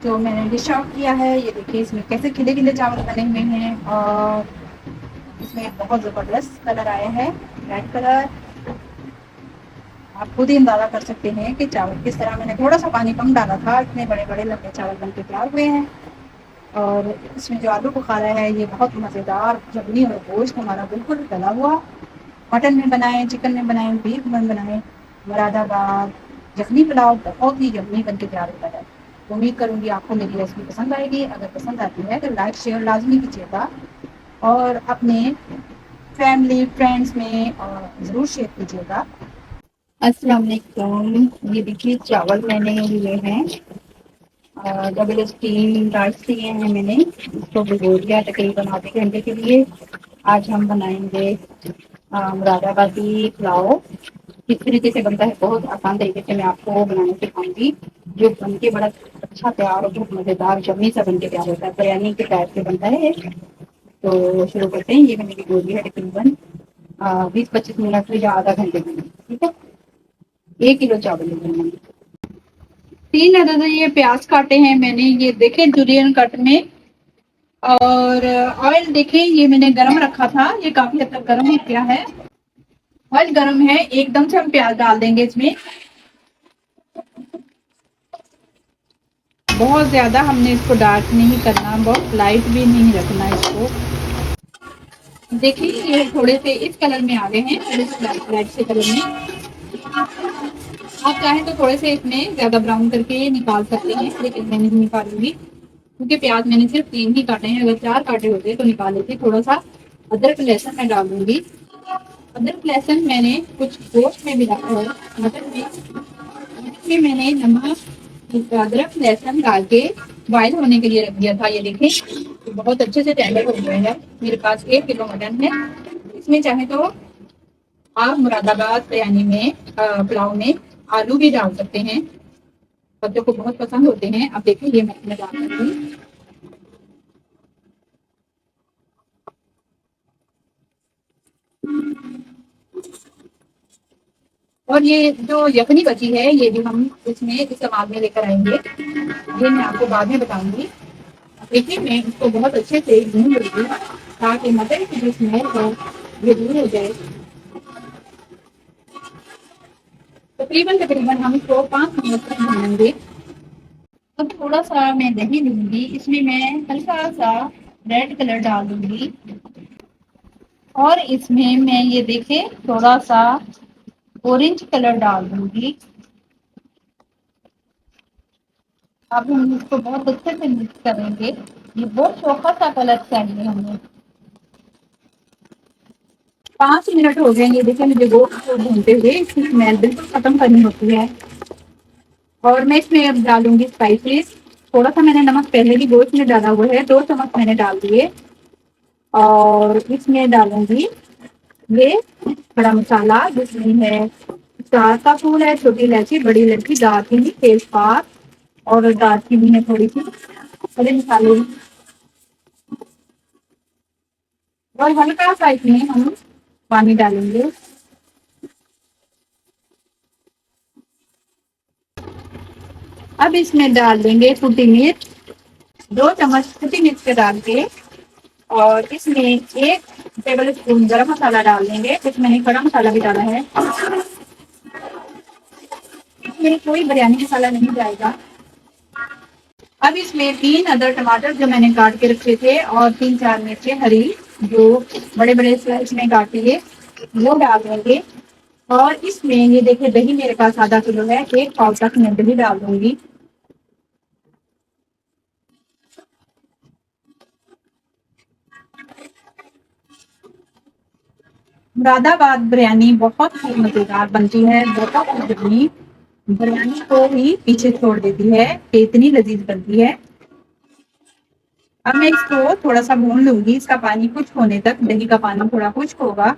जो मैंने dish out किया है, ये देखिए इसमें कैसे खिले खिले चावल बने हुए हैं और इसमें बहुत ज़बरदस्त कलर आया है, रेड कलर। आप खुद ही अंदाज़ा कर सकते हैं कि चावल किस तरह, मैंने थोड़ा सा पानी कम डाला था, इतने बड़े बड़े लंबे चावल बन के तैयार हुए हैं। और इसमें जो आलू बुखारा है ये बहुत मज़ेदार जबनी और गोश्त हमारा बिल्कुल गला हुआ। मटन में बनाएं, चिकन में बनाएं, बीफ में बनाएं, मुरादाबाद यखनी पुलाव बहुत ही यम्मी बन के तैयार होता है। उम्मीद करूंगी आपको मेरी रेसिपी पसंद आएगी। अगर पसंद आती है तो लाइक शेयर लाजमी कीजिएगा और अपने फैमिली फ्रेंड्स में ज़रूर शेयर कीजिएगा। अस्सलाम वालेकुम। ये देखिए चावल मैंने लिए हैं, डबल स्टीम राइस लिए हैं मैंने, इसको भिगो दिया तकरीबन आधे घंटे के लिए। आज हम बनाएंगे मुरादाबादी पुलाव। किस तरीके से बनता है, बहुत आसान तरीके से मैं आपको बनाना सिखाऊंगी, जो बन के बड़ा अच्छा तैयार और बहुत मज़ेदार जमी सा बन के तैयार होता है, बिरयानी के टाइप से बनता है। तो शुरू करते हैं। ये मैंने भिगो दिया है तकरीबन 20-25 मिनट या आधा घंटे में, ठीक है। 1 किलो चावल लिए मैंने। 3 अदद ये प्याज काटे हैं मैंने, ये देखे जुलियन कट में। और ऑयल देखें ये मैंने गरम रखा था, ये काफी हद तक गरम हो गया है। ऑयल गरम है, एकदम से हम प्याज डाल देंगे इसमें। बहुत ज्यादा हमने इसको डार्क नहीं करना, बहुत लाइट भी नहीं रखना इसको। देखिए ये थोड़े से इस कलर में आ गए हैं, थोड़े से लाइट लाइट से कलर में। आप चाहें तो थोड़े से इसमें ज्यादा ब्राउन करके निकाल सकते हैं, लेकिन मैं नहीं निकालूंगी क्योंकि प्याज मैंने सिर्फ 3 ही काटे हैं। अगर 4 काटे होते तो निकाल लेते। थोड़ा सा अदरक लहसुन मैं डाल दूंगी। अदरक लहसुन मैंने कुछ गोश्त में मिला और मटन में मैंने नमक अदरक लहसुन डाल के बॉयल होने के लिए रख दिया था। ये देखें तो बहुत अच्छे से टेंडर हो गया है। मेरे पास 1 किलो मटन है। इसमें चाहे तो आप मुरादाबाद बिरयानी में पुलाव में आलू भी डाल सकते हैं, बच्चों को बहुत पसंद होते हैं। अब देखिए ये मैं डाल रही हूँ। और ये जो यखनी बची है, ये भी हम इसमें इस्तेमाल में लेकर आएंगे, ये मैं आपको बाद में बताऊंगी। देखिए मैं इसको बहुत अच्छे से भून लूंगी ताकि मटन की जो स्मेल हो ये दूर हो जाए। तकरीबन तकरीबन हम इसको 5 मिनट तक भूनेंगे। अब थोड़ा सा मैं दही लूंगी, इसमें मैं हल्का सा रेड कलर डाल दूंगी और इसमें मैं ये देखे थोड़ा सा ऑरेंज कलर डाल दूंगी। अब हम इसको बहुत अच्छे से मिक्स करेंगे। ये बहुत चौखा सा कलर चाहिए हमें। 5 मिनट हो गए। ये देखिए मुझे गोश्त को भूनते हुए इसकी स्मेल बिल्कुल खत्म करनी होती है। और मैं इसमें अब डालूंगी स्पाइसेस। थोड़ा सा मैंने नमक पहले भी गोश्त में डाला हुआ है, 2 चम्मच मैंने डाल दिए। और इसमें डालूंगी ये बड़ा मसाला, जिसमें है स्टार का फूल है, छोटी इलायची, बड़ी इलायची, दालचीनी, तेजपात और दालचीनी है थोड़ी सी, बड़े मसाले। और हल्का सा इसमें हम पानी डालेंगे। अब इसमें डाल देंगे कुटी मिर्च, 2 चम्मच कुटी मिर्च के डाल के। और इसमें 1 टेबल स्पून गरम मसाला डाल देंगे, कुछ मैंने खड़ा मसाला भी डाला है। इसमें कोई बिरयानी मसाला नहीं जाएगा। अब इसमें 3 अदर टमाटर जो मैंने काट के रखे थे और 3-4 मिर्चें हरी जो बड़े बड़े स्लाइस में काटी है वो डाल देंगे। और इसमें ये देखिए दही मेरे पास आधा किलो है, 1 पाव तक मैं दही डाल दूंगी। मुरादाबाद बिरयानी बहुत ही मजेदार बनती है, बहुत ही जमी बिरयानी को ही पीछे छोड़ देती है कि इतनी लजीज बनती है। अब मैं इसको थोड़ा सा भून लूंगी, इसका पानी खुश्क होने तक। दही का पानी थोड़ा खुश्क होगा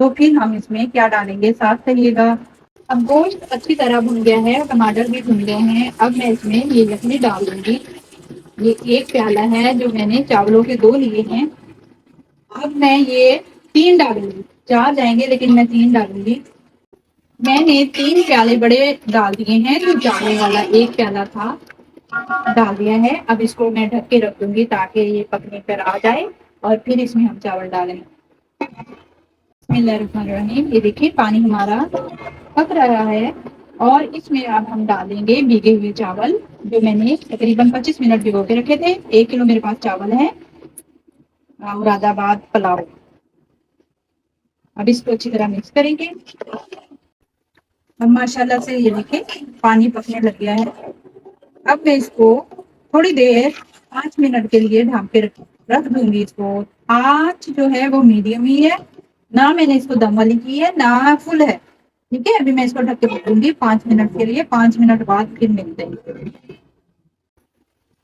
तो फिर हम इसमें क्या डालेंगे, साथ करिएगा। अब गोश्त अच्छी तरह भुन गया है और टमाटर भी भुन गए हैं। अब मैं इसमें ये यखनी डाल दूंगी। ये 1 प्याला है जो मैंने चावलों के 2 लिए हैं। अब मैं ये 3 डालूंगी, 4 जाएंगे लेकिन मैं 3 डालूंगी। मैंने 3 प्याले बड़े डाल दिए हैं, जो चावल वाला 1 प्याला था डाल दिया है। अब इसको मैं ढक के रख दूंगी ताकि ये पकने पर आ जाए और फिर इसमें हम चावल डालें। बिस्मिल्लाहिर्रहमानिर्रहीम। ये देखिए पानी हमारा पक रहा है और इसमें अब हम डालेंगे भीगे हुए चावल जो मैंने तकरीबन 25 मिनट भिगो के रखे थे। 1 किलो मेरे पास चावल है, मुरादाबाद पुलाव। अब इसको अच्छी तरह मिक्स करेंगे। अब माशाल्लाह से ये देखिए पानी पकने लग गया है। अब मैं इसको थोड़ी देर 5 मिनट के लिए ढक के रख दूंगी इसको। आँच जो है वो मीडियम ही है, ना मैंने इसको दम वाली की है ना फुल है। ठीक है, अभी मैं इसको ढक के रखूंगी 5 मिनट के लिए। 5 मिनट बाद फिर मिलते हैं।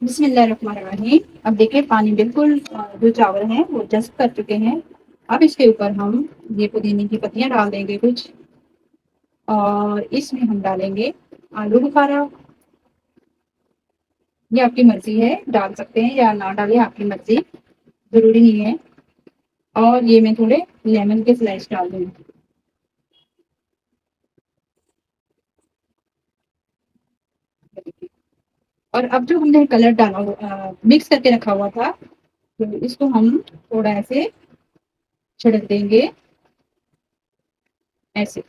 बिस्मिल्लाहिर्रहमानिर्रहीम। अब देखिए पानी बिल्कुल जो चावल हैं वो जस्ट कर चुके हैं। अब इसके ऊपर हम ये पुदीने की पत्तियां डाल देंगे कुछ, और इसमें हम डालेंगे आलू बुखारा। ये आपकी मर्जी है, डाल सकते हैं या ना डालें, आपकी मर्जी, जरूरी नहीं है। और ये मैं थोड़े लेमन के स्लाइस डाल दूंगी। और अब जो हमने कलर डाला मिक्स करके रखा हुआ था, तो इसको हम थोड़ा ऐसे छिड़क देंगे, ऐसे।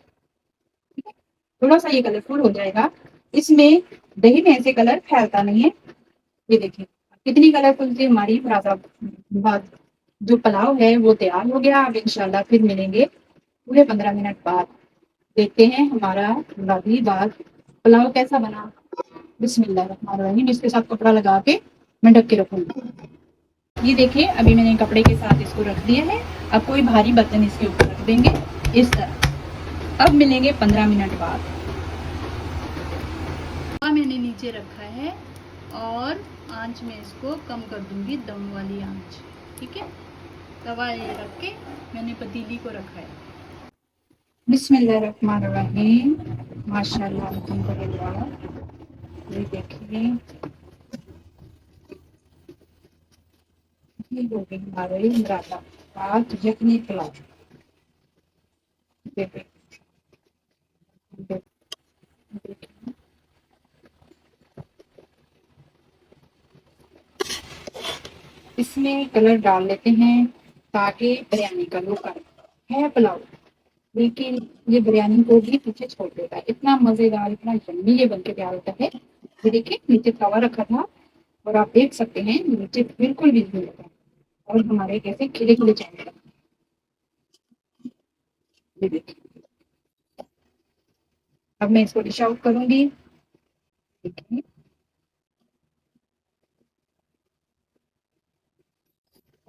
थोड़ा सा ये कलरफुल हो जाएगा। इसमें दही में ऐसे कलर फैलता नहीं है। ये देखिए कितनी कलरफुल सी हमारी मुरादाबाद जो पुलाव है वो तैयार हो गया। अब इंशाल्लाह फिर मिलेंगे पूरे 15 मिनट बाद। देखते हैं हमारा मुरादाबाद पुलाव कैसा बना। बिस्मिल्लाहिर्रहमानिर्रहीम। इसके साथ कपड़ा लगा के मैं ढक के रखूंगी। ये देखिए अभी मैंने कपड़े के साथ इसको रख दिया है। अब कोई भारी बर्तन इसके ऊपर रख देंगे इस तरह। अब मिलेंगे 15 मिनट बाद। मैंने नीचे रखा है और आंच में इसको कम कर दूंगी, दम वाली आंच। ठीक है, तवा ये रख के मैंने पतीली को रखा है। बिस्मिल्लाहिर्रहमानिर्रहीम। माशाल्लाह अल्हम्दुलिल्लाह। ये देखिए ये हो गई हमारे मुरादाबाद यखनी पुलाव। देखिए इसमें कलर डाल लेते हैं ताकि बिरयानी का लुक आए। है पुलाव, लेकिन ये बिरयानी को भी पीछे छोड़ देता है। इतना मजेदार, इतना यम्मी ये बनके तैयार होता है। ये देखिए नीचे तवा रखा था और आप देख सकते हैं नीचे बिल्कुल भी नहीं लगा और हमारे कैसे खिले खिले चावल। ये देखिए अब मैं इसको डिश आउट करूंगी। देखिए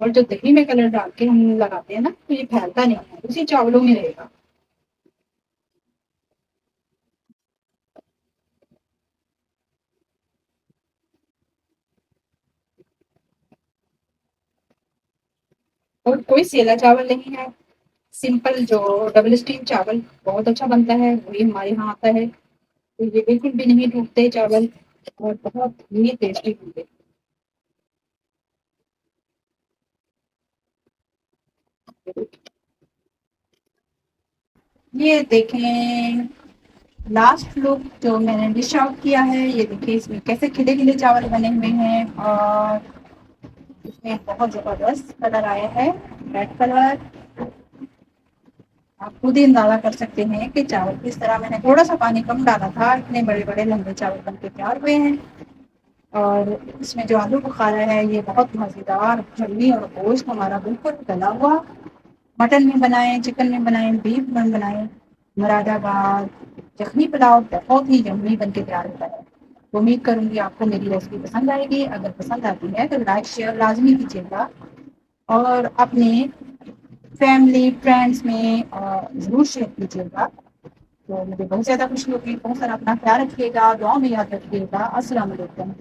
और जो दही में कलर डाल के हम लगाते हैं ना, तो ये फैलता नहीं है, उसी चावलों में रहेगा। और कोई सेला चावल नहीं है, सिंपल जो डबल स्टीम चावल बहुत अच्छा बनता है वही हमारे यहाँ आता है। तो ये बिल्कुल भी नहीं टूटते चावल और बहुत ही टेस्टी बनते हैं। ये देखें लास्ट लुक जो मैंने डिश आउट किया है। ये देखिए इसमें कैसे खिले खिले चावल बने हुए हैं और इसमें बहुत जबरदस्त कलर आया है, रेड कलर। आप खुद ही अंदाजा कर सकते हैं कि चावल किस तरह, मैंने थोड़ा सा पानी कम डाला था, इतने बड़े बड़े लंबे चावल बन के तैयार हुए हैं। और इसमें जो आलू बुखारा है ये बहुत मज़ेदार जल्दी, और गोश्त हमारा बिल्कुल गला हुआ। मटन में बनाएं, चिकन में बनाएं, बीफ में बनाएं, मुरादाबाद यखनी पुलाव बहुत ही यम्मी बन के तैयार होता है। तो उम्मीद करूंगी आपको मेरी रेसिपी पसंद आएगी। अगर पसंद आती है तो लाइक शेयर लाजमी कीजिएगा और अपने फैमिली फ्रेंड्स में ज़रूर शेयर कीजिएगा। तो मुझे बहुत ज़्यादा खुशी होगी। बहुत सारा अपना ख्याल रखिएगा, दुआ में याद रखिएगा। अस्सलाम वालेकुम।